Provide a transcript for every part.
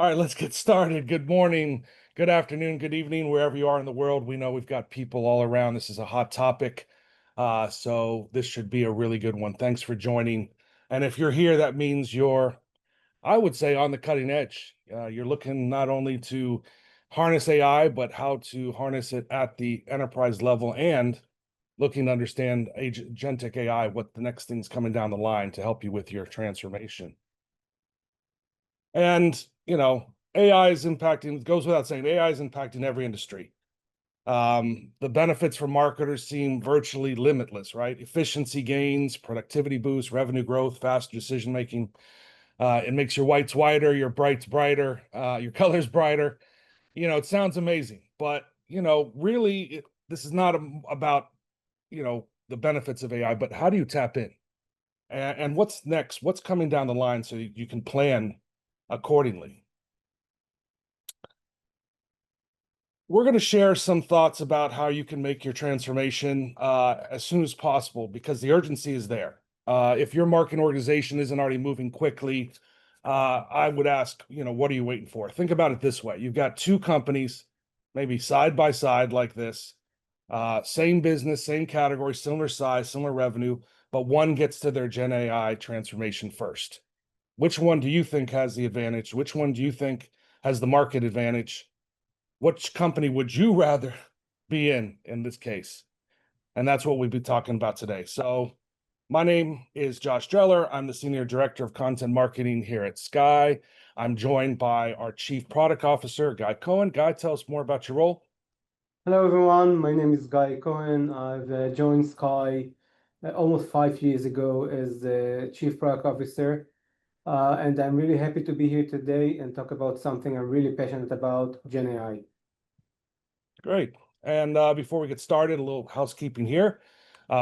All right, let's get started. Good morning, good afternoon, good evening, wherever you are in the world. We know we've got people all around. This is a hot topic. So this should be a really good one. Thanks for joining. And if you're here, that means you're, I would say, on the cutting edge. You're looking not only to harness AI, but how to harness it at the enterprise level and looking to understand agentic AI, what the next thing's coming down the line to help you with your transformation. And, AI is impacting, it goes without saying, AI is impacting every industry. The benefits for marketers seem virtually limitless, right? Efficiency gains, productivity boosts, revenue growth, faster decision making. It makes your whites whiter, your brights brighter, your colors brighter. It sounds amazing, but really, this is not about the benefits of AI, but how do you tap in? And what's next? What's coming down the line so you can plan accordingly? We're going to share some thoughts about how you can make your transformation as soon as possible because the urgency is there. If your marketing organization isn't already moving quickly, I would ask, what are you waiting for? Think about it this way. You've got two companies, maybe side by side like this, same business, same category, similar size, similar revenue, but one gets to their Gen AI transformation first. Which one do you think has the advantage? Which one do you think has the market advantage? Which company would you rather be in this case? And that's what we'll be talking about today. So my name is Josh Dreller. I'm the Senior Director of Content Marketing here at Skai. I'm joined by our Chief Product Officer, Guy Cohen. Guy, tell us more about your role. Hello, everyone. My name is Guy Cohen. I've joined Sky almost 5 years ago as the Chief Product Officer. And I'm really happy to be here today and talk about something I'm really passionate about, Gen AI. Great. And before we get started, a little housekeeping here.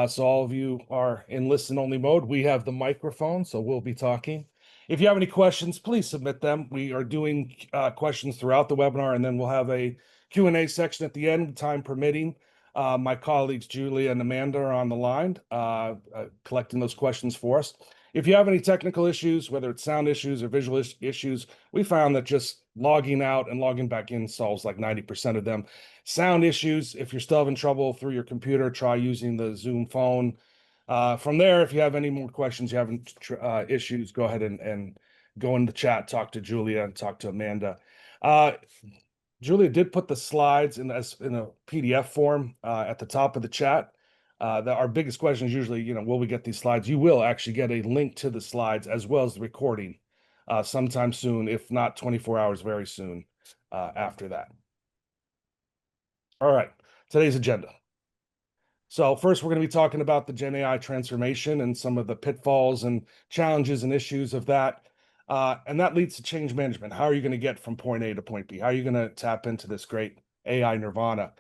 So all of you are in listen-only mode. We have the microphone, so we'll be talking. If you have any questions, please submit them. We are doing questions throughout the webinar, and then we'll have a Q&A section at the end, time permitting. My colleagues, Julia and Amanda, are on the line collecting those questions for us. If you have any technical issues, whether it's sound issues or visual issues, we found that just logging out and logging back in solves like 90% of them. Sound issues, if you're still having trouble through your computer, try using the Zoom phone. From there, if you have any more questions, you have issues, go ahead and go in the chat, talk to Julia and talk to Amanda. Julia did put the slides in a PDF form at the top of the chat. Our biggest question is usually, will we get these slides? You will actually get a link to the slides as well as the recording sometime soon, if not 24 hours very soon after that. All right, today's agenda. So first, we're going to be talking about the Gen AI transformation and some of the pitfalls and challenges and issues of that. And that leads to change management. How are you going to get from point A to point B? How are you going to tap into this great AI nirvana?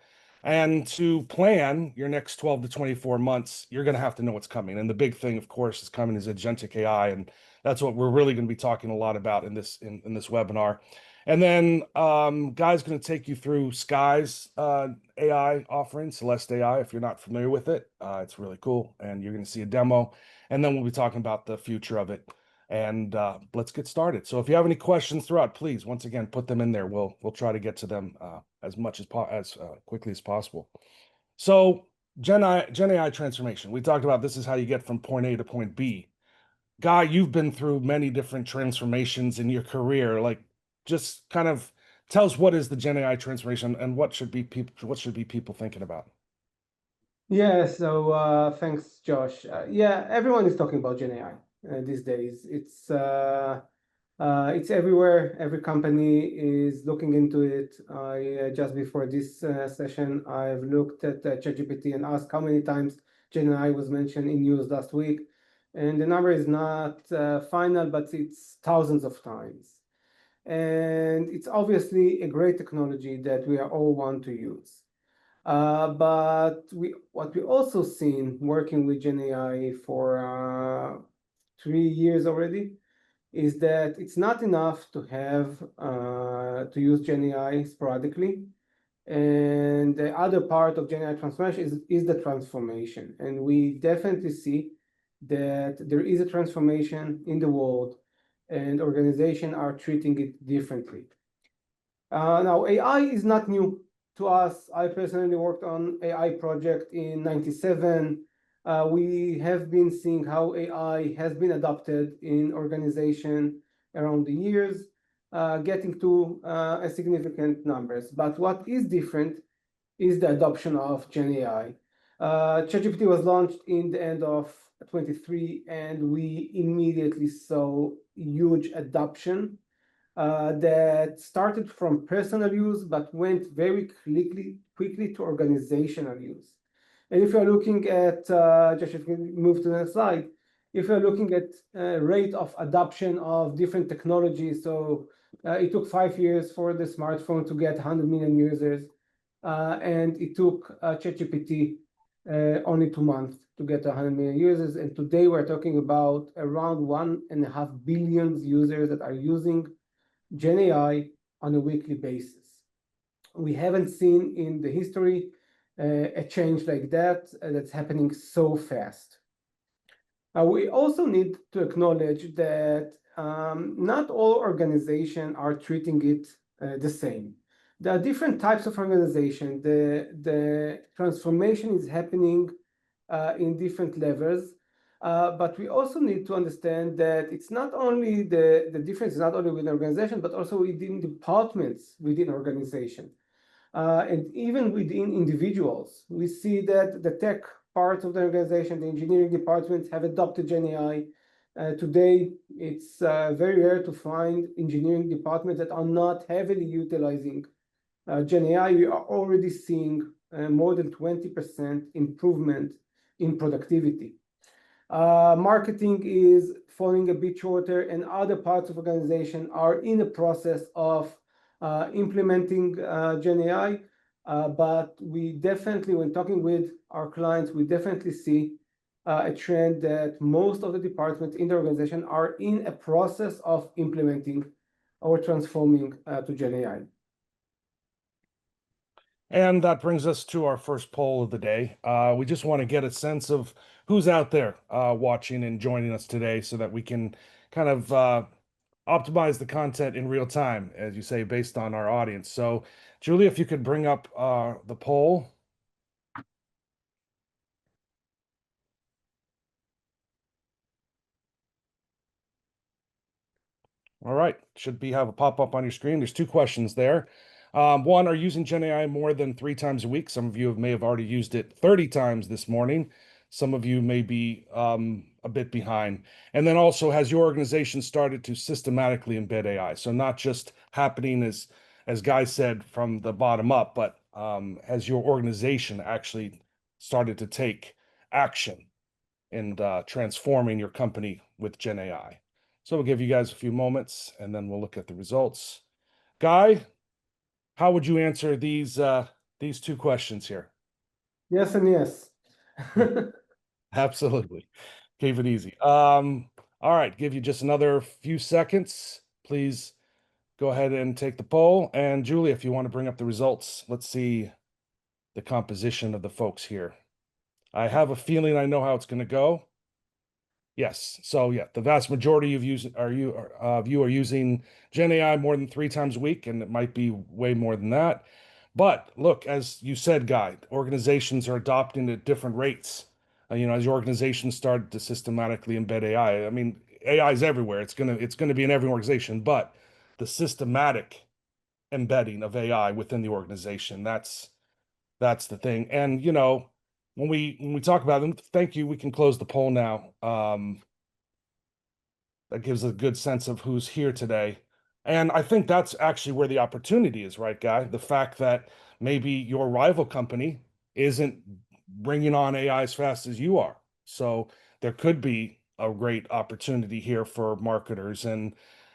And to plan your next 12 to 24 months, you're going to have to know what's coming. And the big thing, of course, is coming is agentic AI. And that's what we're really going to be talking a lot about in this webinar. And then Guy's going to take you through Skai's AI offering, Celeste AI, if you're not familiar with it. It's really cool, and you're going to see a demo. And then we'll be talking about the future of it. And let's get started. So if you have any questions throughout, please, once again, put them in there. We'll try to get to them as quickly as possible. So Gen AI transformation. We talked about this is how you get from point A to point B. Guy, you've been through many different transformations in your career. Like, just kind of tell us what is the Gen AI transformation and what should be people thinking about? Yeah, so thanks, Josh. Yeah, everyone is talking about Gen AI these days. It's everywhere. Every company is looking into it. Just before this session, I've looked at ChatGPT and asked how many times Gen AI was mentioned in news last week. And the number is not final, but it's thousands of times. And it's obviously a great technology that we all want to use. But what we also seen working with Gen AI for 3 years already is that it's not enough to have to use Gen AI sporadically. And the other part of Gen AI transformation is the transformation. And we definitely see that there is a transformation in the world. and organizations are treating it differently. Now, AI is not new to us. I personally worked on AI project in '97. We have been seeing how AI has been adopted in organization around the years, getting to a significant numbers. But what is different is the adoption of Gen AI. ChatGPT was launched in the end of 23, and we immediately saw huge adoption that started from personal use, but went very quickly to organizational use. And if you're looking at, Josh, if you can move to the next slide, if you're looking at rate of adoption of different technologies, so it took 5 years for the smartphone to get 100 million users, and it took ChatGPT only 2 months to get 100 million users. And today we're talking about around 1.5 billion users that are using Gen AI on a weekly basis. We haven't seen in the history a change like that that's happening so fast. We also need to acknowledge that not all organizations are treating it the same. There are different types of organization. The transformation is happening in different levels. But we also need to understand that it's not only the difference is not only within organization, but also within departments within organization. And even within individuals, we see that the tech part of the organization, the engineering departments have adopted Gen AI. Today, it's very rare to find engineering departments that are not heavily utilizing Gen AI. We are already seeing more than 20% improvement in productivity. Marketing is falling a bit shorter, and other parts of organization are in the process of implementing Gen AI. But we definitely, when talking with our clients, we definitely see a trend that most of the departments in the organization are in a process of implementing or transforming to Gen AI. And that brings us to our first poll of the day. We just want to get a sense of who's out there watching and joining us today so that we can kind of optimize the content in real time, as you say, based on our audience. So, Julie, if you could bring up the poll. All right, should have a pop-up on your screen. There's 2 questions there. One, are you using Gen AI more than 3 times a week? Some of you may have already used it 30 times this morning. Some of you may be a bit behind. And then also, has your organization started to systematically embed AI? So not just happening as Guy said from the bottom up, but has your organization actually started to take action in transforming your company with Gen AI? So we'll give you guys a few moments and then we'll look at the results. Guy, how would you answer these 2 questions here? Yes and yes. Absolutely. Keep it easy. All right, give you just another few seconds. Please go ahead and take the poll. And Julie, if you want to bring up the results, let's see the composition of the folks here. I have a feeling I know how it's going to go. Yes. So yeah, the vast majority of you are using Gen AI more than 3 times a week, and it might be way more than that. But look, as you said, Guy, organizations are adopting at different rates. As your organization started to systematically embed AI. I mean, AI is everywhere. It's gonna be in every organization, but the systematic embedding of AI within the organization, that's the thing. And when we talk about them, thank you. We can close the poll now. That gives a good sense of who's here today. And I think that's actually where the opportunity is, right, Guy? The fact that maybe your rival company isn't bringing on AI as fast as you are. So there could be a great opportunity here for marketers. And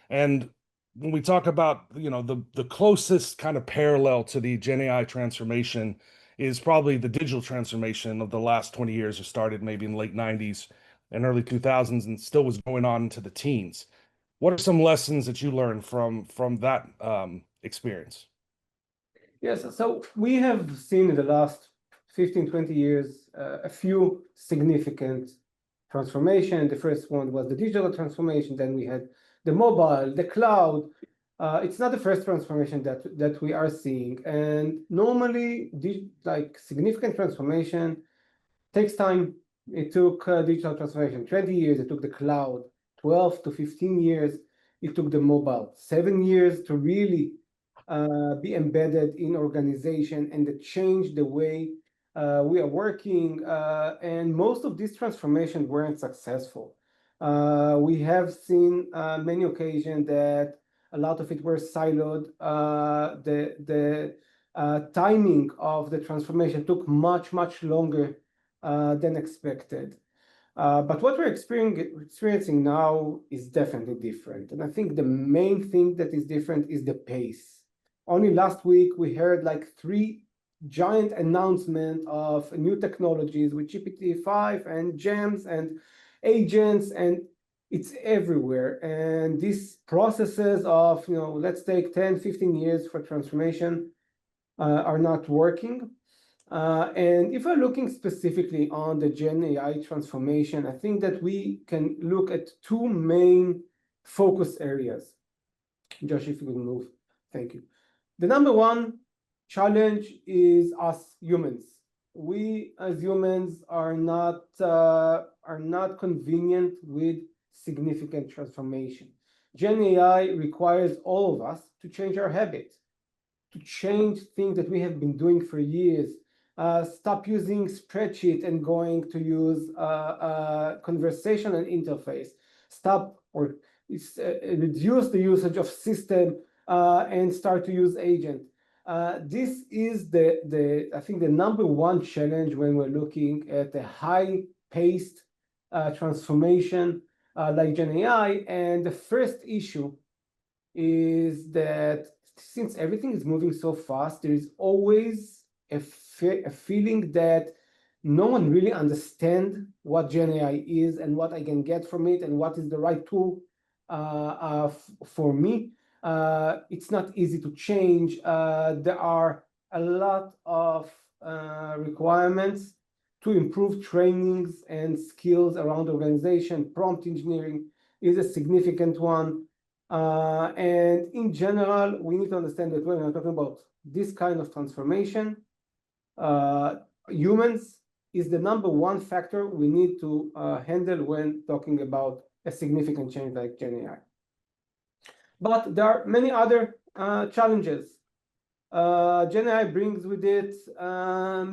when we talk about, the closest kind of parallel to the Gen AI transformation is probably the digital transformation of the last 20 years. It started maybe in the late 90s and early 2000s and still was going on into the teens. What are some lessons that you learned from that experience? Yes, so we have seen in the last 15, 20 years a few significant transformation. The first one was the digital transformation. Then we had the mobile, the cloud. It's not the first transformation that we are seeing. And normally, like significant transformation takes time. It took digital transformation 20 years. It took the cloud 12 to 15 years. It took the mobile 7 years to really be embedded in organization and to change the way we are working. And most of these transformations weren't successful. We have seen many occasions that a lot of it were siloed. The timing of the transformation took much, much longer than expected. But what we're experiencing now is definitely different. And I think the main thing that is different is the pace. Only last week, we heard like 3 giant announcements of new technologies with GPT-5 and GEMS and agents, and it's everywhere. And these processes of, let's take 10, 15 years for transformation are not working. And if we're looking specifically on the Gen AI transformation, I think that we can look at 2 main focus areas. Josh, if you could move. Thank you. The number one challenge is us humans. We as humans are not convenient with significant transformation. Gen AI requires all of us to change our habits, to change things that we have been doing for years. Stop using spreadsheet and going to use conversational interface. Stop or reduce the usage of system and start to use agent. This is I think the number one challenge when we're looking at a high-paced transformation like Gen AI. And the first issue is that since everything is moving so fast, there is always a feeling that no one really understands what Gen AI is and what I can get from it and what is the right tool for me. It's not easy to change. There are a lot of requirements to improve trainings and skills around the organization. Prompt engineering is a significant one. And in general, we need to understand that when we're talking about this kind of transformation, humans is the number one factor we need to handle when talking about a significant change like Gen AI. But there are many other challenges. Gen AI brings with it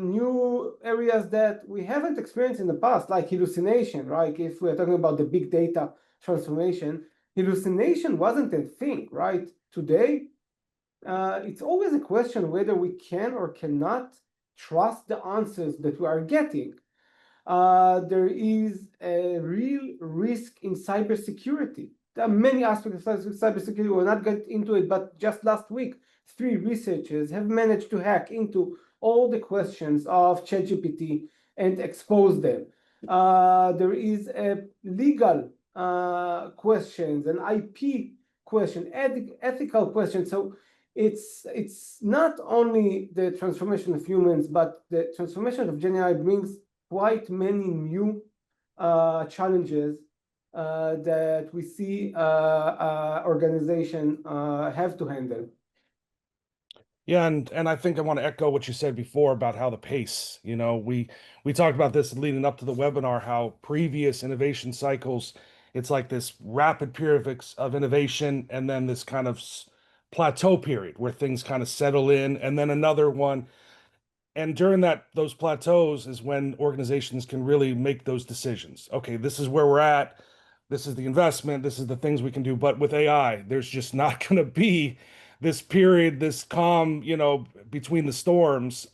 new areas that we haven't experienced in the past, like hallucination, right? If we're talking about the big data transformation, hallucination wasn't a thing, right? Today, it's always a question whether we can or cannot trust the answers that we are getting. There is a real risk in cybersecurity. There are many aspects of cybersecurity. We'll not get into it, but just last week, 3 researchers have managed to hack into all the questions of ChatGPT and expose them. There is a legal questions, an IP question, ethical question. So it's not only the transformation of humans, but the transformation of Gen AI brings quite many new challenges that we see organization have to handle. Yeah, and I think I want to echo what you said before about how the pace, we talked about this leading up to the webinar, how previous innovation cycles, it's like this rapid period of innovation and then this kind of plateau period where things kind of settle in, and then another one. And during those plateaus is when organizations can really make those decisions. Okay, this is where we're at. This is the investment. This is the things we can do. But with AI, there's just not going to be this period, this calm, between the storms.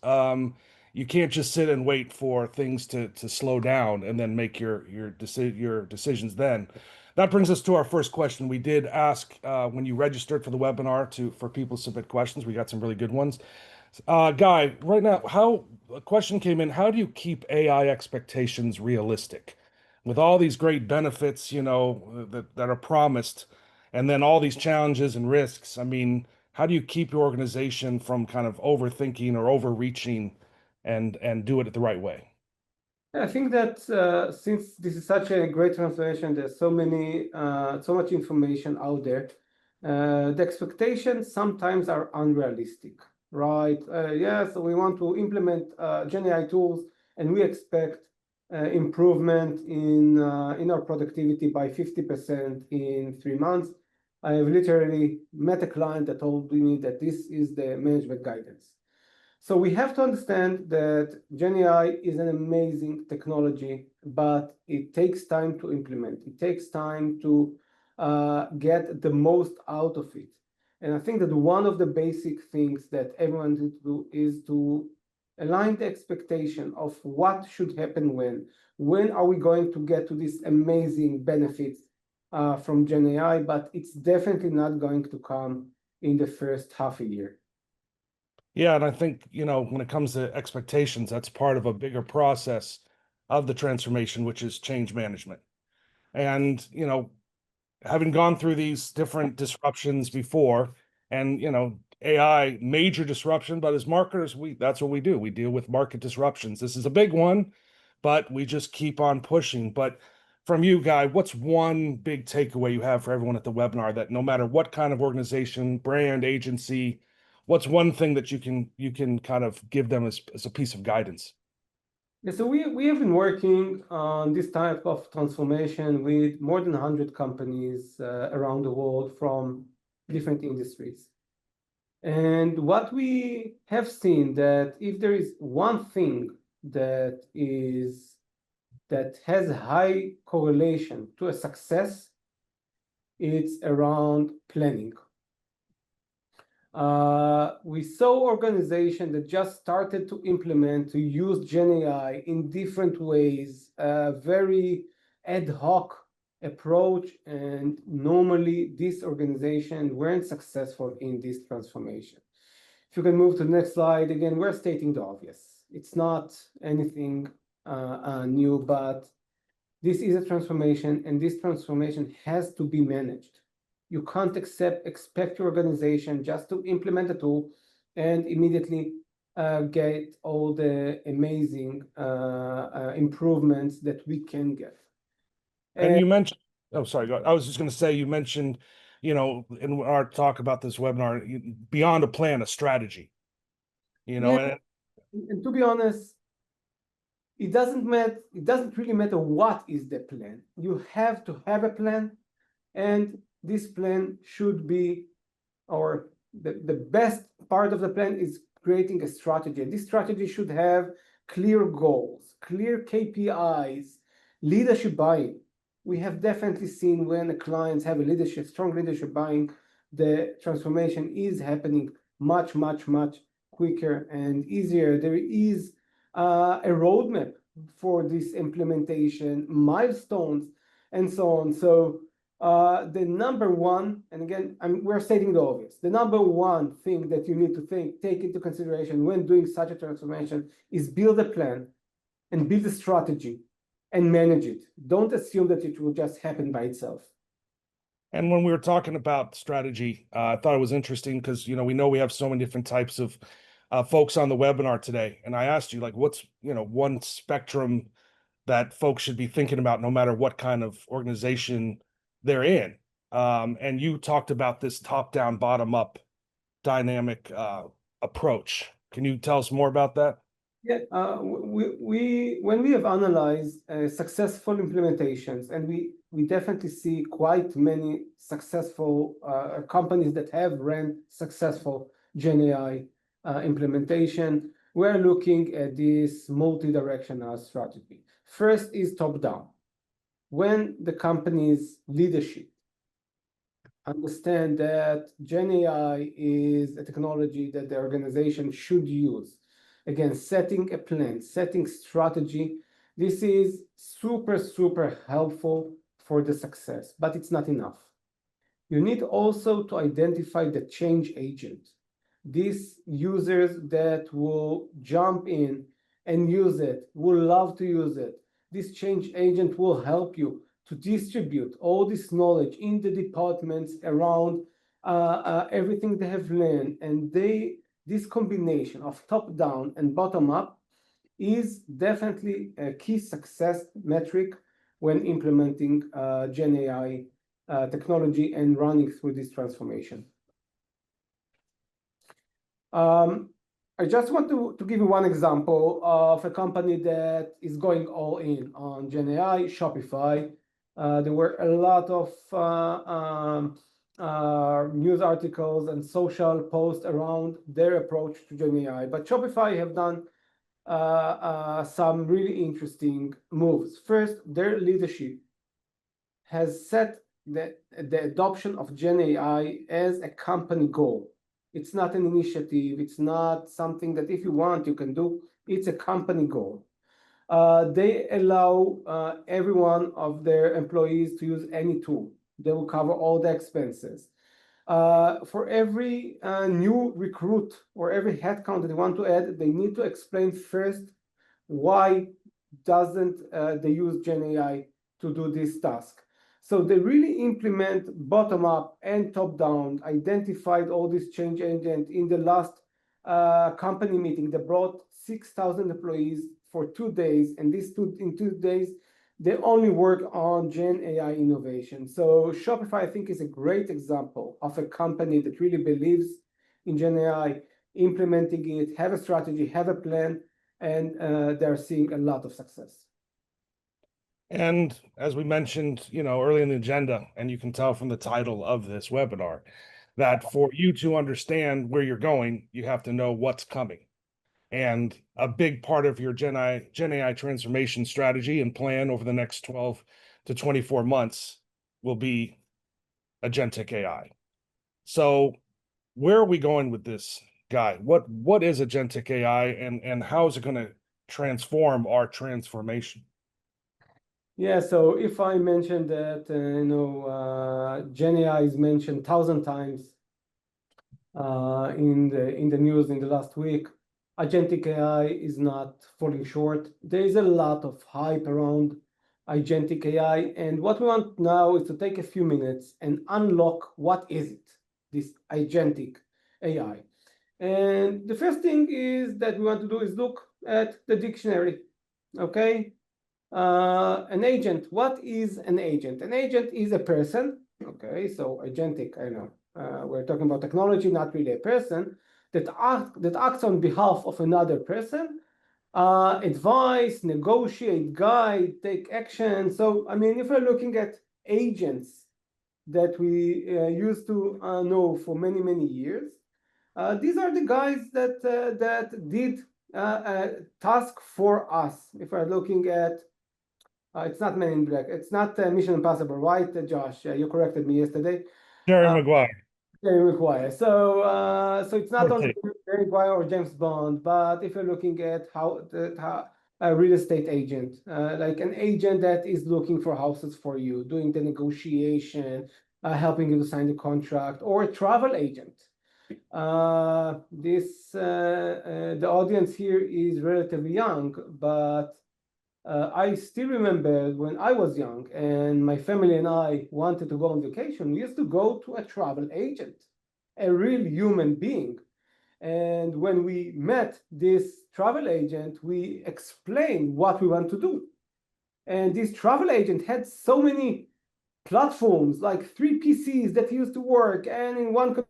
You can't just sit and wait for things to slow down and then make your decisions then. That brings us to our first question. We did ask when you registered for the webinar for people to submit questions. We got some really good ones. Guy, right now, a question came in, how do you keep AI expectations realistic? With all these great benefits, that are promised, and then all these challenges and risks, I mean, how do you keep your organization from kind of overthinking or overreaching and do it the right way? I think that since this is such a great transformation, there's so much information out there. The expectations sometimes are unrealistic, right? Yes, we want to implement Gen AI tools, and we expect improvement in our productivity by 50% in 3 months. I have literally met a client that told me that this is the management guidance. So we have to understand that GenAI is an amazing technology, but it takes time to implement. It takes time to get the most out of it. And I think that one of the basic things that everyone needs to do is to align the expectation of what should happen when. When are we going to get to these amazing benefits from GenAI? But it's definitely not going to come in the first half a year. Yeah, and I think, when it comes to expectations, that's part of a bigger process of the transformation, which is change management. And, having gone through these different disruptions before, and, AI, major disruption, but as marketers, that's what we do. We deal with market disruptions. This is a big one, but we just keep on pushing. But from you, Guy, what's one big takeaway you have for everyone at the webinar, that no matter what kind of organization, brand, agency, what's one thing that you can kind of give them as a piece of guidance? Yeah, so we have been working on this type of transformation with more than 100 companies around the world from different industries. And what we have seen, that if there is one thing that has a high correlation to a success, it's around planning. We saw organizations that just started to implement, to use Gen AI in different ways, very ad hoc approach, and normally these organizations weren't successful in this transformation. If you can move to the next slide, again, we're stating the obvious. It's not anything new, but this is a transformation, and this transformation has to be managed. You can't expect your organization just to implement a tool and immediately get all the amazing improvements that we can get. And you mentioned, oh, sorry, I was just going to say, you mentioned, in our talk about this webinar, beyond a plan, a strategy, Yeah, and to be honest, it doesn't really matter what is the plan. You have to have a plan, and this plan should be, or the best part of the plan is creating a strategy. This strategy should have clear goals, clear KPIs, leadership buy-in. We have definitely seen when the clients have a strong leadership buy-in, the transformation is happening much, much, much quicker and easier. There is a roadmap for this implementation, milestones, and so on. So the number one, and again, we're stating the obvious, the number one thing that you need to take into consideration when doing such a transformation is build a plan and build a strategy and manage it. Don't assume that it will just happen by itself. And when we were talking about strategy, I thought it was interesting because, we know we have so many different types of folks on the webinar today. And I asked you, like, what's, one spectrum that folks should be thinking about no matter what kind of organization they're in. And you talked about this top-down, bottom-up dynamic approach. Can you tell us more about that? Yeah, when we have analyzed successful implementations, and we definitely see quite many successful companies that have ran successful Gen AI implementation, we're looking at this multi-directional strategy. First is top-down. When the company's leadership understand that Gen AI is a technology that the organization should use, again, setting a plan, setting strategy, this is super, super helpful for the success, but it's not enough. You need also to identify the change agent. These users that will jump in and use it, will love to use it. This change agent will help you to distribute all this knowledge in the departments around everything they have learned. And this combination of top-down and bottom-up is definitely a key success metric when implementing Gen AI technology and running through this transformation. I just want to give you one example of a company that is going all in on Gen AI, Shopify. There were a lot of news articles and social posts around their approach to Gen AI, but Shopify have done some really interesting moves. First, their leadership has set the adoption of Gen AI as a company goal. It's not an initiative. It's not something that if you want, you can do. It's a company goal. They allow every one of their employees to use any tool. They will cover all the expenses. For every new recruit or every headcount that they want to add, they need to explain first why doesn't they use Gen AI to do this task. So they really implement bottom up and top down, identified all these change agents. In the last company meeting, they brought 6,000 employees for 2 days, and in 2 days, they only work on Gen AI innovation. So Shopify, I think, is a great example of a company that really believes in Gen AI, implementing it, have a strategy, have a plan, and they're seeing a lot of success. And as we mentioned, early in the agenda, and you can tell from the title of this webinar, that for you to understand where you're going, you have to know what's coming. And a big part of your Gen AI transformation strategy and plan over the next 12 to 24 months will be Agentic AI. So where are we going with this, Guy? What is Agentic AI, and how is it going to transform our transformation? Yeah, so if I mentioned that, Gen AI is mentioned 1,000 times in the news in the last week, Agentic AI is not falling short. There is a lot of hype around Agentic AI, and what we want now is to take a few minutes and unlock what is it, this Agentic AI. And the first thing is that we want to do is look at the dictionary, okay? An agent, what is an agent? An agent is a person, okay? So agentic, I know, we're talking about technology, not really a person, that acts on behalf of another person, advise, negotiate, guide, take action. So, I mean, if we're looking at agents that we used to know for many, many years, these are the guys that did a task for us. If we're looking at it's not Men in Black. It's not Mission Impossible, right, Josh? You corrected me yesterday. Jerry Maguire. Jerry Maguire. So it's not only Okay. Jerry Maguire or James Bond, but if you're looking at how a real estate agent, like an agent that is looking for houses for you, doing the negotiation, helping you to sign the contract, or a travel agent. The audience here is relatively young, but I still remember when I was young and my family and I wanted to go on vacation, we used to go to a travel agent, a real human being. And when we met this travel agent, we explained what we want to do. And this travel agent had so many platforms, like 3 PCs that used to work, and in one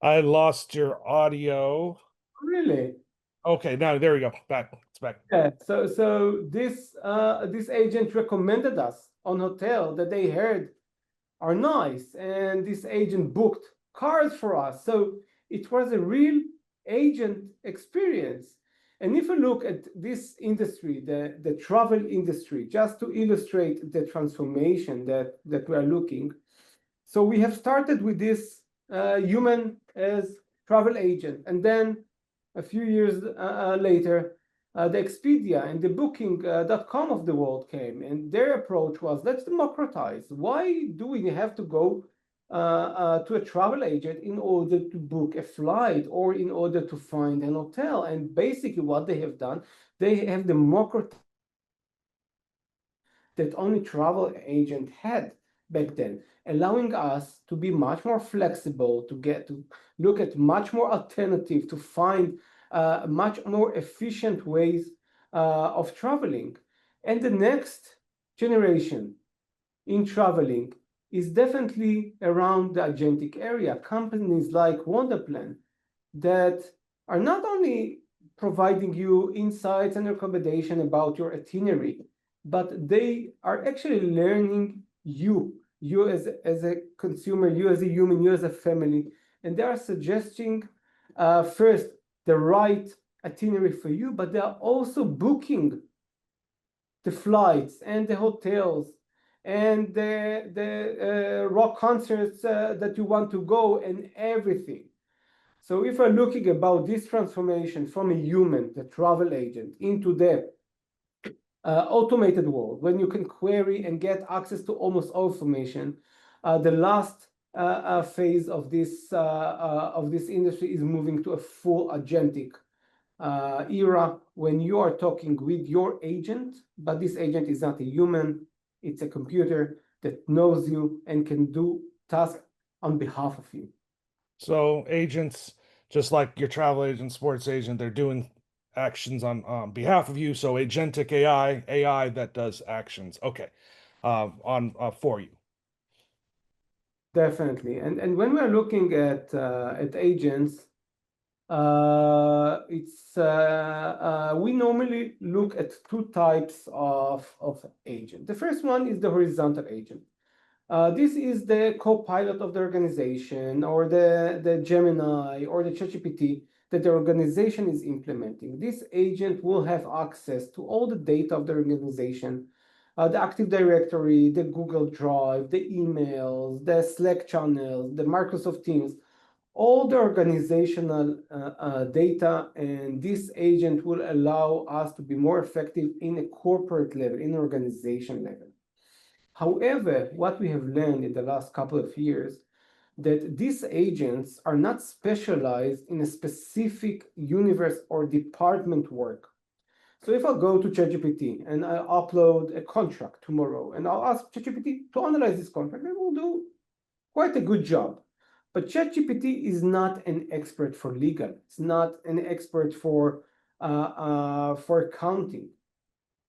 I lost your audio. really. Okay, now there we go. Back. It's back. Yeah, so this agent recommended us on hotel that they heard are nice, and this agent booked cars for us. So it was a real agent experience. And if you look at this industry, the travel industry, just to illustrate the transformation that we are looking, so we have started with this human as travel agent, and then a few years later, the Expedia and the Booking.com of the world came, and their approach was, let's democratize. Why do we have to go to a travel agent in order to book a flight or in order to find an hotel? And basically what they have done, they have democratized that only travel agent had. back then, allowing us to be much more flexible, to look at much more alternative, to find much more efficient ways of traveling. And the next generation in traveling is definitely around the agentic area. Companies like Wonderplan that are not only providing you insights and recommendation about your itinerary, but they are actually learning you as a consumer, you as a human, you as a family, and they are suggesting first the right itinerary for you, but they are also booking the flights and the hotels and the rock concerts that you want to go and everything. So if we're looking about this transformation from a human, the travel agent, into the automated world, when you can query and get access to almost all information, the last phase of this industry is moving to a full agentic era when you are talking with your agent, but this agent is not a human, it's a computer that knows you and can do tasks on behalf of you. So agents, just like your travel agent, sports agent, they're doing actions on behalf of you. So agentic AI that does actions. Okay, on for you. Definitely. And when we're looking at agents, we normally look at two types of agent. The first one is the horizontal agent. This is the co-pilot of the organization, or the Gemini or the ChatGPT that the organization is implementing. This agent will have access to all the data of the organization, the Active Directory, the Google Drive, the emails, the Slack channels, the Microsoft Teams, all the organizational data, and this agent will allow us to be more effective in a corporate level, in organization level. However, what we have learned in the last couple of years, that these agents are not specialized in a specific universe or department work. So if I go to ChatGPT and I upload a contract tomorrow, and I'll ask ChatGPT to analyze this contract, it will do quite a good job. But ChatGPT is not an expert for legal. It's not an expert for accounting.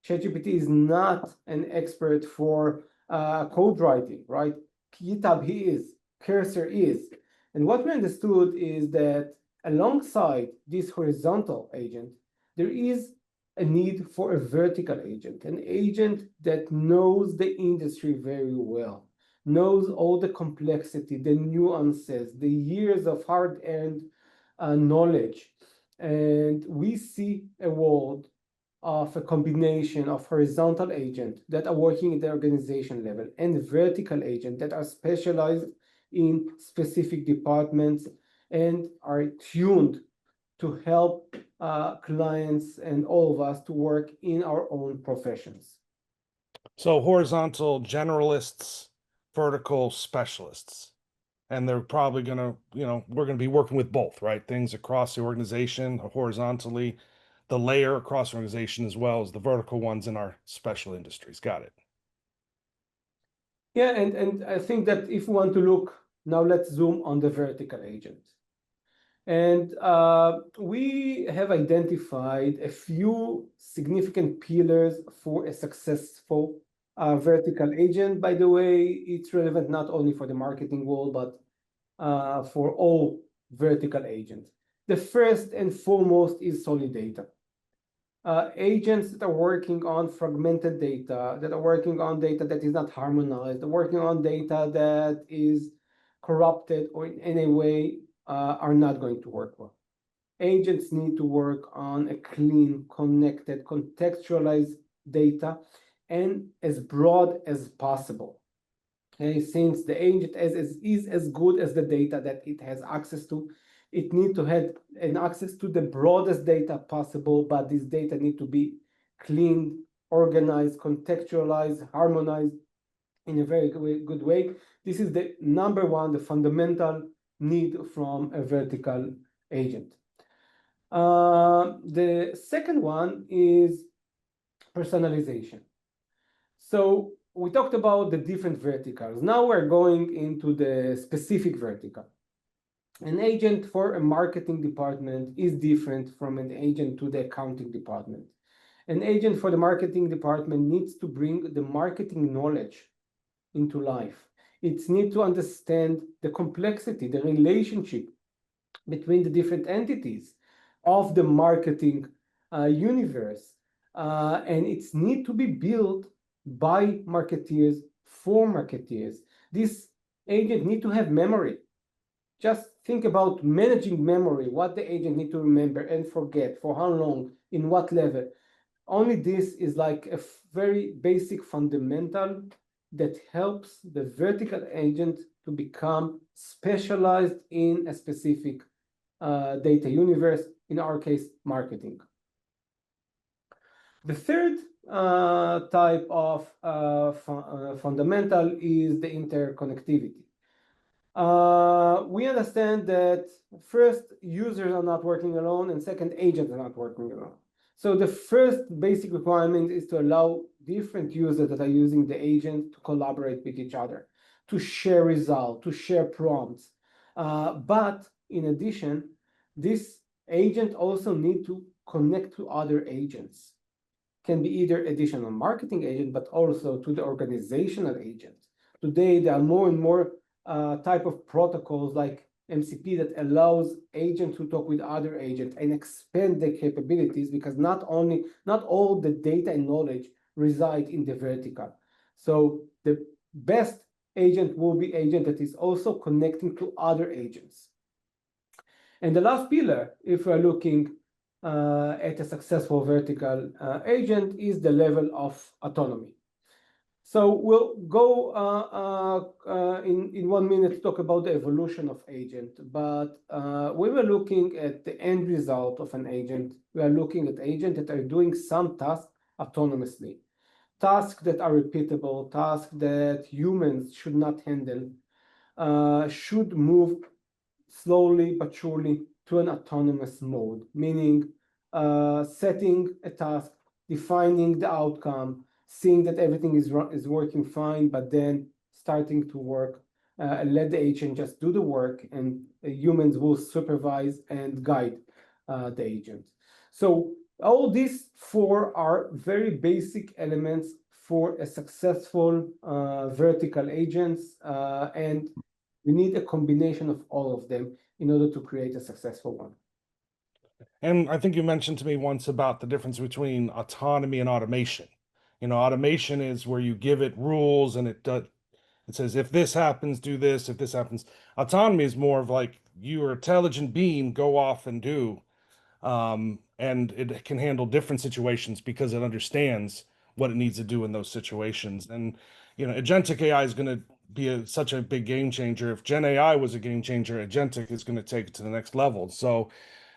ChatGPT is not an expert for code writing, right? GitHub he is, Cursor is. And what we understood is that alongside this horizontal agent, there is a need for a vertical agent, an agent that knows the industry very well, knows all the complexity, the nuances, the years of hard-earned knowledge. And we see a world of a combination of horizontal agents that are working at the organization level and vertical agents that are specialized in specific departments and are tuned to help clients and all of us to work in our own professions. So horizontal generalists, vertical specialists. And they're probably going to, we're going to be working with both, right? Things across the organization, horizontally, the layer across the organization, as well as the vertical ones in our special industries. Got it. Yeah, and I think that if we want to look, now let's zoom on the vertical agent. And we have identified a few significant pillars for a successful vertical agent. By the way, it's relevant not only for the marketing world, but for all vertical agents. The first and foremost is solid data. Agents that are working on fragmented data, that are working on data that is not harmonized, working on data that is corrupted or in any way are not going to work well. Agents need to work on a clean, connected, contextualized data and as broad as possible. Okay, since the agent is as good as the data that it has access to, it needs to have an access to the broadest data possible, but this data need to be cleaned, organized, contextualized, harmonized in a very good way. This is the number one, the fundamental need from a vertical agent. The second one is personalization. So we talked about the different verticals. Now we're going into the specific vertical. An agent for a marketing department is different from an agent to the accounting department. An agent for the marketing department needs to bring the marketing knowledge into life. It needs to understand the complexity, the relationship between the different entities of the marketing universe. And it's need to be built by marketeers for marketeers. This agent need to have memory. Just think about managing memory, what the agent need to remember and forget, for how long, in what level. Only this is like a very basic fundamental that helps the vertical agent to become specialized in a specific data universe, in our case, marketing. The third type of fundamental is the interconnectivity. We understand that first, users are not working alone, and second, agents are not working alone. So the first basic requirement is to allow different users that are using the agent to collaborate with each other, to share results, to share prompts. But in addition, this agent also need to connect to other agents. Can be either additional marketing agent, but also to the organizational agent. Today, there are more and more type of protocols like MCP that allows agents to talk with other agents and expand their capabilities, because not all the data and knowledge reside in the vertical. So the best agent will be agent that is also connecting to other agents. And the last pillar, if we're looking at a successful vertical agent, is the level of autonomy. So we'll go in 1 minute to talk about the evolution of agent. But when we're looking at the end result of an agent, we are looking at agents that are doing some tasks autonomously. Tasks that are repeatable, tasks that humans should not handle, should move slowly but surely to an autonomous mode, meaning setting a task, defining the outcome, seeing that everything is working fine, but then starting to work, let the agent just do the work, and humans will supervise and guide the agent. So all these four are very basic elements for a successful vertical agents, and we need a combination of all of them in order to create a successful one. And I think you mentioned to me once about the difference between autonomy and automation. Automation is where you give it rules and it says, if this happens, do this, if this happens. Autonomy is more of like, you're an intelligent being, go off and do. And it can handle different situations because it understands what it needs to do in those situations. And, agentic AI is going to be such a big game changer. If Gen AI was a game changer, agentic is going to take it to the next level. So,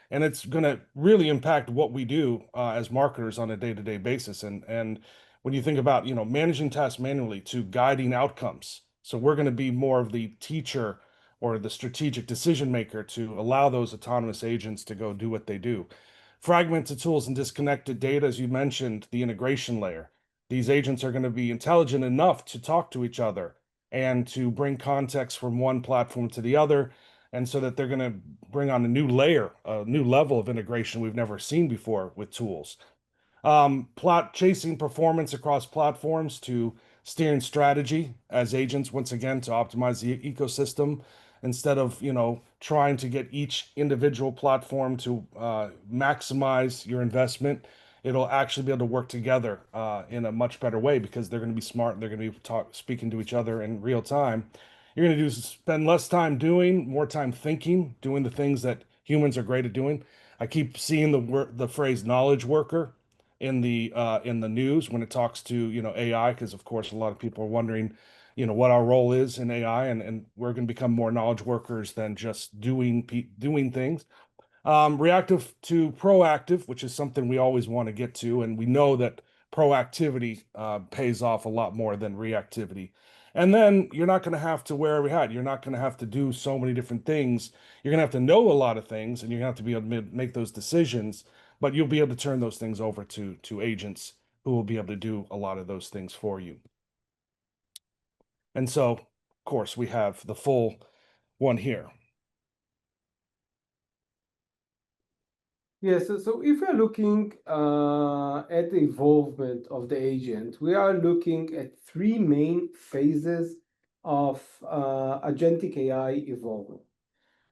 and it's going to really impact what we do as marketers on a day-to-day basis. And when you think about, managing tasks manually to guiding outcomes, so we're going to be more of the teacher or the strategic decision maker to allow those autonomous agents to go do what they do. Fragmented tools and disconnected data, as you mentioned, the integration layer. These agents are going to be intelligent enough to talk to each other and to bring context from one platform to the other, and so that they're going to bring on a new layer, a new level of integration we've never seen before with tools. Plot chasing performance across platforms to steering strategy as agents, once again, to optimize the ecosystem instead of, trying to get each individual platform to maximize your investment. It'll actually be able to work together in a much better way because they're going to be smart. They're going to be speaking to each other in real time. You're going to spend less time doing, more time thinking, doing the things that humans are great at doing. I keep seeing the phrase knowledge worker in the news when it talks to AI, because of course a lot of people are wondering what our role is in AI, and we're going to become more knowledge workers than just doing things. Reactive to proactive, which is something we always want to get to, and we know that proactivity pays off a lot more than reactivity. And then you're not going to have to wear every hat. You're not going to have to do so many different things. You're going to have to know a lot of things, and you're going to have to be able to make those decisions. But you'll be able to turn those things over to agents who will be able to do a lot of those things for you. And so, of course, we have the full one here. Yes, so if we're looking at the involvement of the agent, we are looking at three main phases of agentic AI evolvement.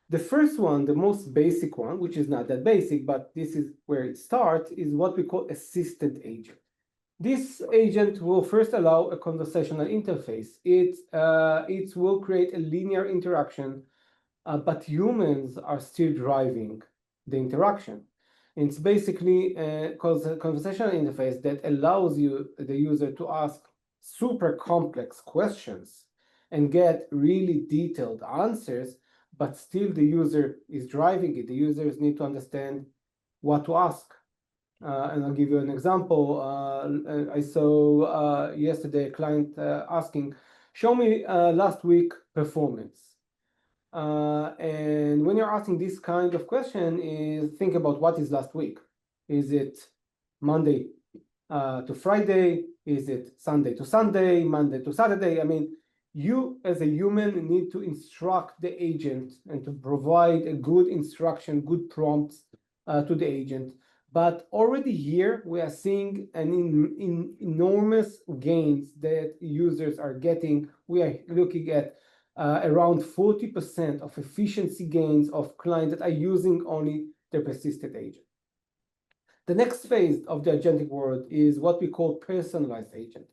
The first one, the most basic one, which is not that basic, but this is where it starts, is what we call assistant agent. This agent will first allow a conversational interface. It will create a linear interaction, but humans are still driving the interaction. It's basically a conversational interface that allows the user, to ask super complex questions and get really detailed answers, but still the user is driving it. The users need to understand what to ask. And I'll give you an example. I saw yesterday a client asking, show me last week performance. And when you're asking this kind of question, is think about what is last week. Is it Monday to Friday? Is it Sunday to Sunday, Monday to Saturday? I mean, you as a human need to instruct the agent and to provide a good instruction, good prompts to the agent. But already here we are seeing enormous gains that users are getting. We are looking at around 40% of efficiency gains of clients that are using only the persistent agent. The next phase of the agentic world is what we call personalized agent.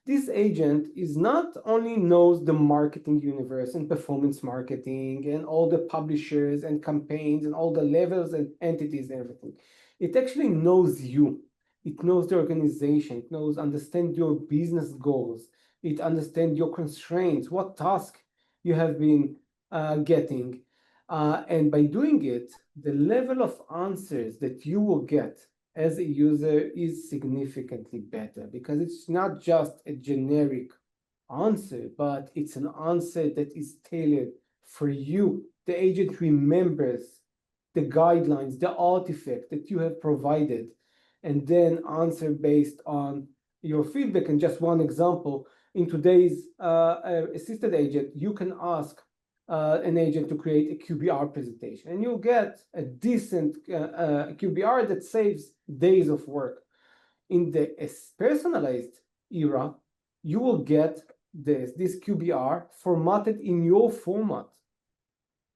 This agent is not only knows the marketing universe and performance marketing and all the publishers and campaigns and all the levels and entities and everything. It actually knows you. It knows the organization. It knows, understand your business goals. It understands your constraints, what task you have been getting. And by doing it, the level of answers that you will get as a user is significantly better, because it's not just a generic answer, but it's an answer that is tailored for you. The agent remembers the guidelines, the artifact that you have provided, and then answer based on your feedback. And just one example, in today's assisted agent, you can ask an agent to create a QBR presentation, and you'll get a decent QBR that saves days of work. In the personalized era, you will get this QBR formatted in your format,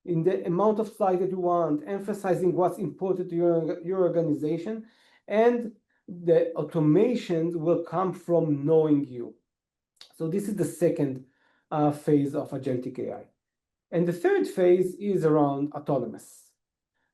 in the amount of slides that you want, emphasizing what's important to your organization, and the automations will come from knowing you. So this is the second phase of agentic AI. And the third phase is around autonomous.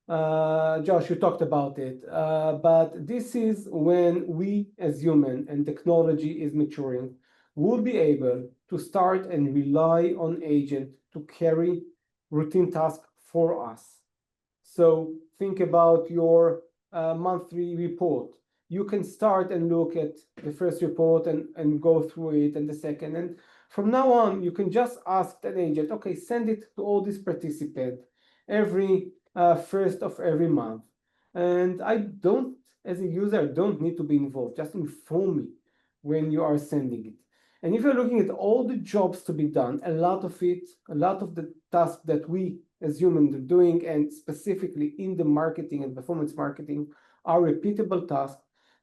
Josh, you talked about it, but this is when we as human and technology is maturing, will be able to start and rely on agent to carry routine tasks for us. So think about your monthly report. You can start and look at the first report and go through it, and the second. And from now on, you can just ask an agent, okay, send it to all these participants every first of every month. And I don't, as a user, don't need to be involved. Just inform me when you are sending it. And if you're looking at all the jobs to be done, a lot of the tasks that we as humans are doing, and specifically in the marketing and performance marketing, are repeatable tasks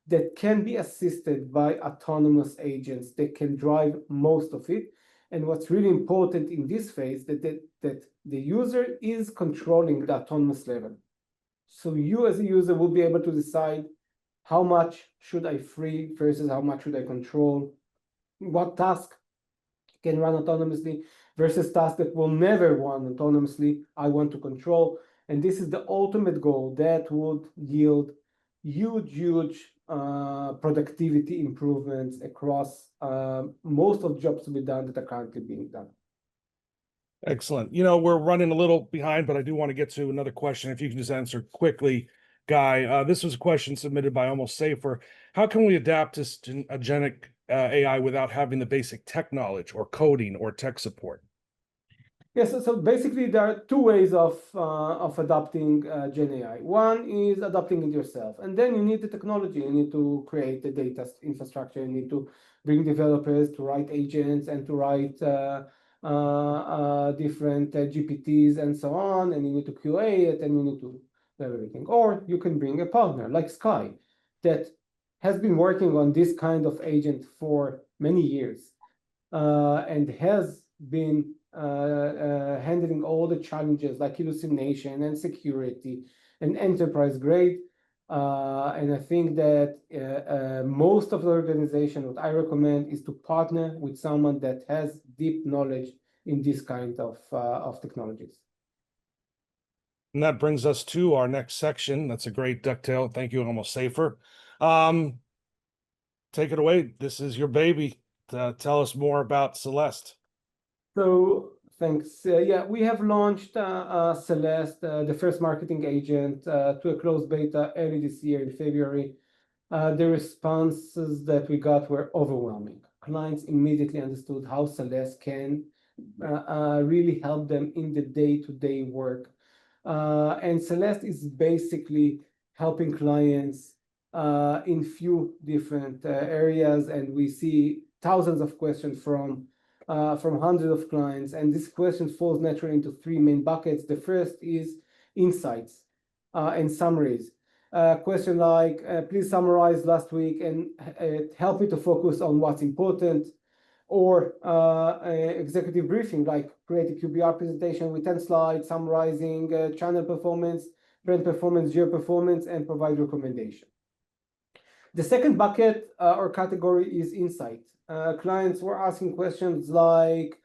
that can be assisted by autonomous agents that can drive most of it. And what's really important in this phase, that the user is controlling the autonomous level. So you as a user will be able to decide how much should I free versus how much should I control, what task can run autonomously versus tasks that will never run autonomously, I want to control. And this is the ultimate goal that would yield huge productivity improvements across most of the jobs to be done that are currently being done. Excellent. You know, we're running a little behind, but I do want to get to another question. If you can just answer quickly, Guy. This was a question submitted by Almost Safer. How can we adapt to agentic AI without having the basic tech knowledge or coding or tech support? Yes, so basically there are two ways of adopting Gen AI. One is adopting it yourself, and then you need the technology. You need to create the data infrastructure. You need to bring developers to write agents and to write different GPTs and so on, and you need to QA it, and you need to do everything. Or you can bring a partner like Skai that has been working on this kind of agent for many years and has been handling all the challenges like hallucination and security and enterprise grade. And I think that most of the organization, what I recommend is to partner with someone that has deep knowledge in this kind of technologies. And that brings us to our next section. That's a great ducktail. Thank you, Almost Safer. Take it away. This is your baby. Tell us more about Celeste. So thanks. Yeah, we have launched Celeste, the first marketing agent, to a closed beta early this year in February. The responses that we got were overwhelming. Clients immediately understood how Celeste can really help them in the day-to-day work. And Celeste is basically helping clients in few different areas, and we see thousands of questions from hundreds of clients, and this question falls naturally into three main buckets. The first is insights and summaries. Question like, please summarize last week and help me to focus on what's important. Or executive briefing, like create a QBR presentation with 10 slides summarizing channel performance, brand performance, geo performance, and provide recommendation. The second bucket or category is insight. Clients were asking questions like,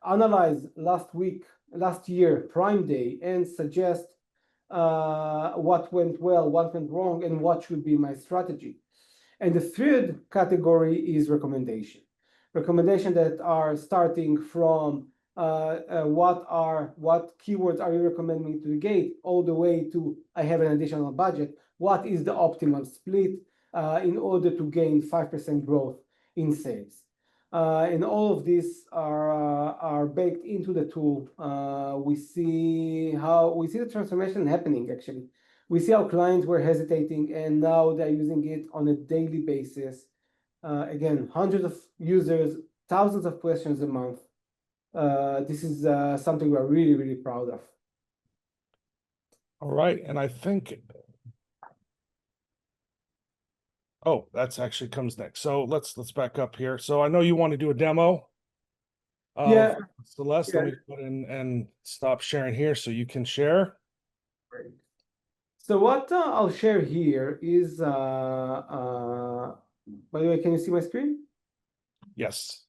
analyze last year, Prime Day, and suggest what went well, what went wrong, and what should be my strategy. And the third category is recommendation. Recommendation that are starting from what keywords are you recommending to the gate, all the way to I have an additional budget. What is the optimal split in order to gain 5% growth in sales? And all of these are baked into the tool. We see the transformation happening. Actually, we see how clients were hesitating, and now they're using it on a daily basis. Again, hundreds of users, thousands of questions a month. This is something we're really, really proud of. All right, and I think, oh, that's actually comes next. So let's back up here. So I know you want to do a demo of Yeah. Celeste. Let me go ahead and stop sharing here so you can share. Great. So what I'll share here is, by the way, can you see my screen? Yes.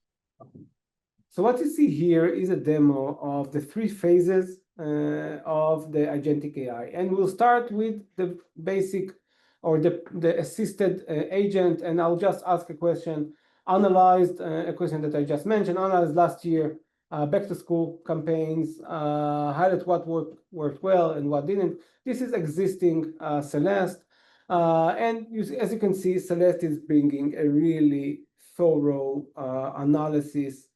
So what you see here is a demo of the three phases of the agentic AI. And we'll start with the basic or the assisted agent, and I'll just ask a question, analyzed a question that I just mentioned, analyzed last year, back to school campaigns, highlight what worked well and what didn't. This is existing Celeste. And as you can see, Celeste is bringing a really thorough analysis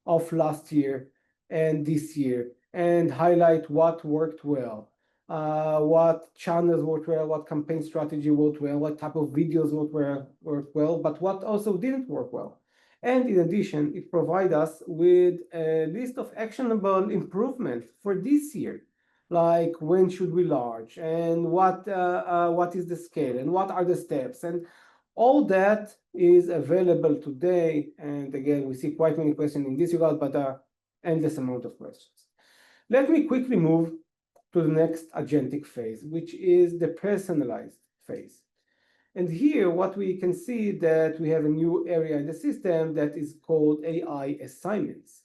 of last year and this year, and highlight what worked well, what channels worked well, what campaign strategy worked well, what type of videos worked well, but what also didn't work well. And in addition, it provides us with a list of actionable improvements for this year, like when should we launch, and what is the scale, and what are the steps, and all that is available today. And again, we see quite many questions in this regard, but endless amount of questions. Let me quickly move to the next agentic phase, which is the personalized phase. And here, what we can see that we have a new area in the system that is called AI assignments.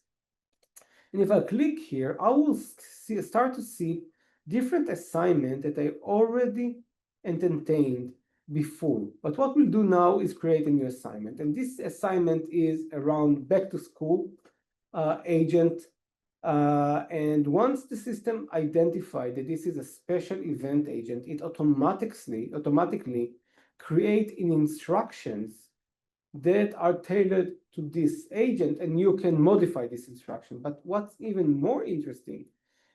And if I click here, I will start to see different assignments that I already entertained before. But what we'll do now is create a new assignment. And this assignment is around back to school agent. And once the system identified that this is a special event agent, it automatically create in instructions that are tailored to this agent, and you can modify this instruction. But what's even more interesting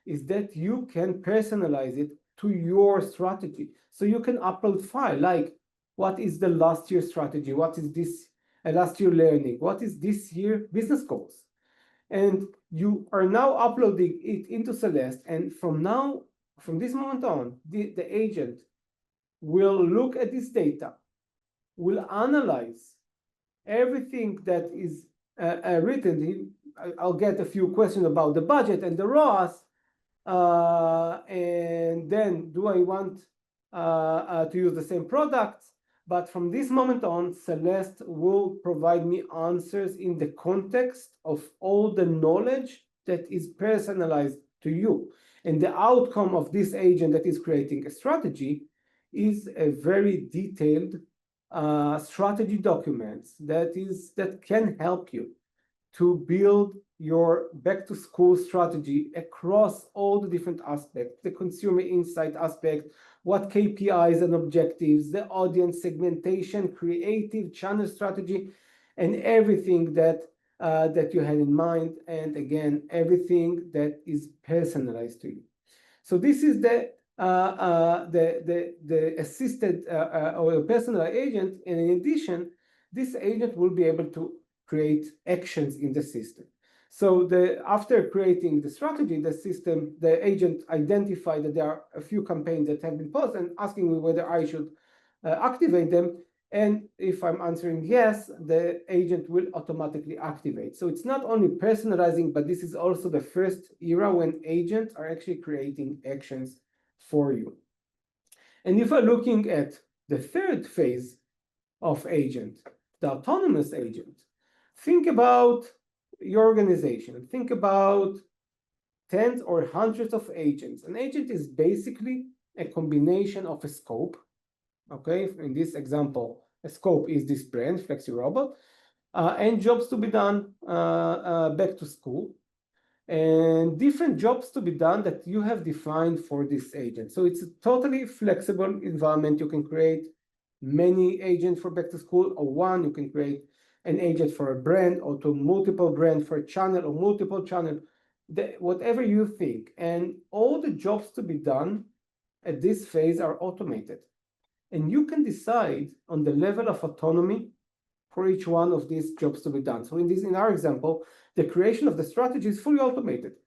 is that you can personalize it to your strategy. So you can upload file like, what is the last year strategy? What is this last year learning? What is this year business goals? And you are now uploading it into Celeste. And from this moment on, the agent will look at this data, will analyze everything that is written. I'll get a few questions about the budget and the ROAS, and then do I want to use the same products? But from this moment on, Celeste will provide me answers in the context of all the knowledge that is personalized to you. And the outcome of this agent that is creating a strategy is a very detailed strategy documents that can help you to build your back to school strategy across all the different aspects, the consumer insight aspect, what KPIs and objectives, the audience segmentation, creative channel strategy, and everything that you had in mind. And again, everything that is personalized to you. So this is the assisted or personal agent. And in addition, this agent will be able to create actions in the system. So after creating the strategy, the agent identified that there are a few campaigns that have been paused and asking me whether I should activate them. And if I'm answering yes, the agent will automatically activate. So it's not only personalizing, but this is also the first era when agents are actually creating actions for you. And if we're looking at the third phase of agent, the autonomous agent, think about your organization. Think about tens or hundreds of agents. An agent is basically a combination of a scope. Okay, in this example, a scope is this brand, FlexiRobot, and jobs to be done back to school, and different jobs to be done that you have defined for this agent. So it's a totally flexible environment. You can create many agents for back to school, or one. You can create an agent for a brand, or to multiple brands, for a channel or multiple channel, whatever you think. And all the jobs to be done at this phase are automated. And you can decide on the level of autonomy for each one of these jobs to be done. So in our example, the creation of the strategy is fully automated.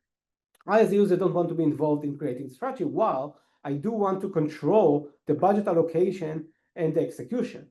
I, as a user, don't want to be involved in creating strategy, while I do want to control the budget allocation and the execution.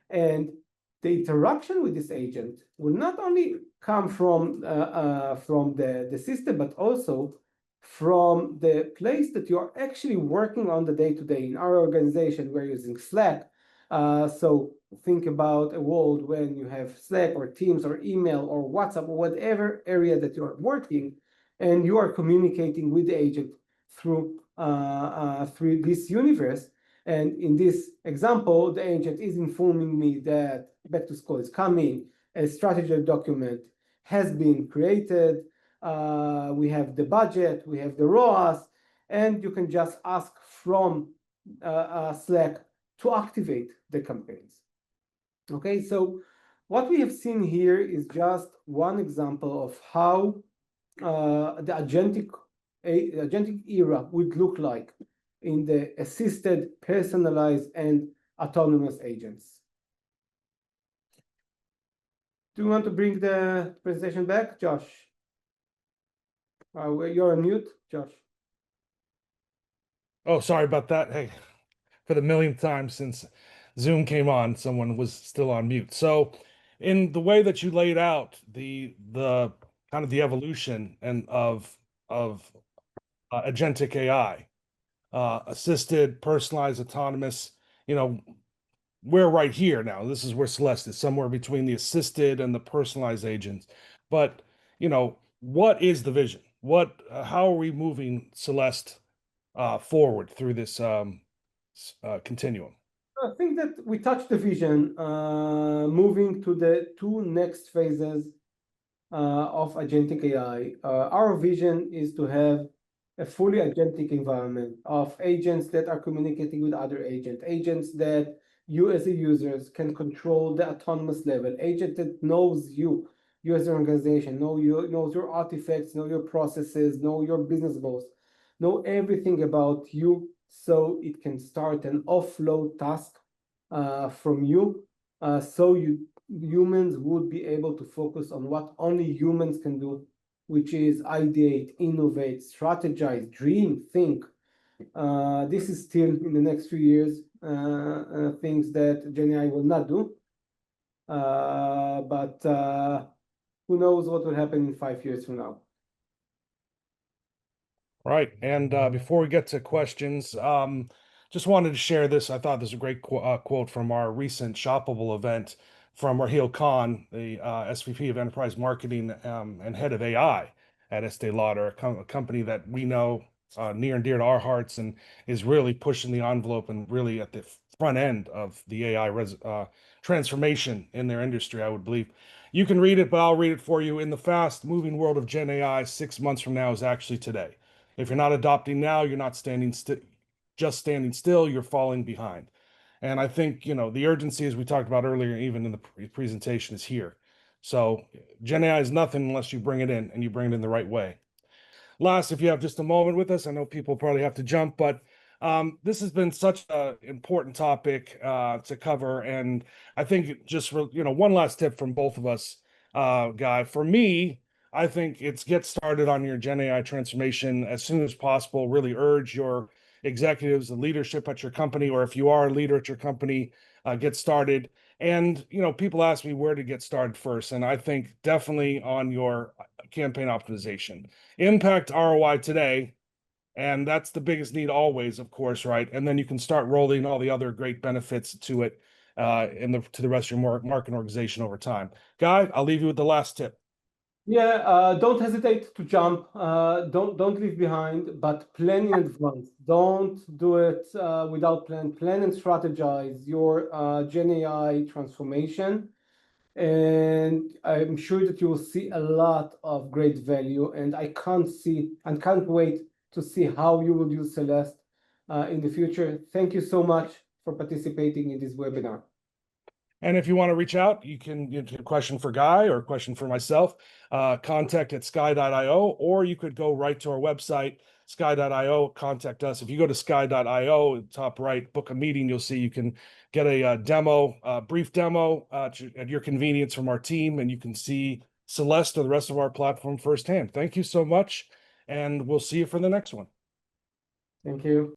And the interaction with this agent will not only come from the system, but also from the place that you're actually working on the day-to-day. In our organization, we're using Slack. So think about a world when you have Slack or Teams or email or WhatsApp or whatever area that you're working, and you are communicating with the agent through this universe. And in this example, the agent is informing me that back to school is coming, a strategy document has been created, we have the budget, we have the ROAS, and you can just ask from Slack to activate the campaigns. Okay, so what we have seen here is just one example of how the agentic era would look like in the assisted, personalized, and autonomous agents. Do you want to bring the presentation back, Josh? You're on mute, Josh. Oh, sorry about that. Hey, for the millionth time since Zoom came on, someone was still on mute. So in the way that you laid out the kind of the evolution and of agentic AI, assisted, personalized, autonomous, we're right here now. This is where Celeste is, somewhere between the assisted and the personalized agents. But, what is the vision? How are we moving Celeste forward through this continuum? I think that we touched the vision, moving to the two next phases of agentic AI. Our vision is to have a fully agentic environment of agents that are communicating with other agents that You as a user can control the autonomous level. Agentic knows you as an organization, knows your artifacts, know your processes, know your business goals, know everything about you, so it can start an offload task from you, so humans would be able to focus on what only humans can do, which is ideate, innovate, strategize, dream, think. This is still in the next few years things that GenAI will not do. But who knows what will happen in 5 years from now. Right. And before we get to questions, just wanted to share this. I thought this was a great quote from our recent Shoppable event from Raheel Khan, the SVP of Enterprise Marketing and head of AI at Estee Lauder, a company that we know near and dear to our hearts and is really pushing the envelope and really at the front end of the AI transformation in their industry, I would believe. You can read it, but I'll read it for you. In the fast moving world of Gen AI, 6 months from now is actually today. If you're not adopting now, you're not just standing still, you're falling behind. And I think, the urgency, as we talked about earlier, even in the presentation, is here. So Gen AI is nothing unless you bring it in and you bring it in the right way. Last, if you have just a moment with us, I know people probably have to jump, but this has been such an important topic to cover. And I think just, one last tip from both of us, Guy. For me, I think it's get started on your Gen AI transformation as soon as possible. Really urge your executives and leadership at your company, or if you are a leader at your company, get started. And, people ask me where to get started first. And I think definitely on your campaign optimization. Impact ROI today, and that's the biggest need always, of course, right? And then you can start rolling all the other great benefits to it to the rest of your marketing organization over time. Guy, I'll leave you with the last tip. Yeah, don't hesitate to jump. Don't leave behind, but plan in advance. Don't do it without plan. Plan and strategize your Gen AI transformation, and I'm sure that you will see a lot of great value. And I can't wait to see how you will use Celeste in the future. Thank you so much for participating in this webinar. And if you want to reach out, you can get a question for Guy or a question for myself, contact at skai.io, or you could go right to our website, skai.io, contact us. If you go to skai.io, top right, book a meeting, you'll see you can get a demo, brief demo at your convenience from our team, and you can see Celeste or the rest of our platform firsthand. Thank you so much, and we'll see you for the next one. Thank you.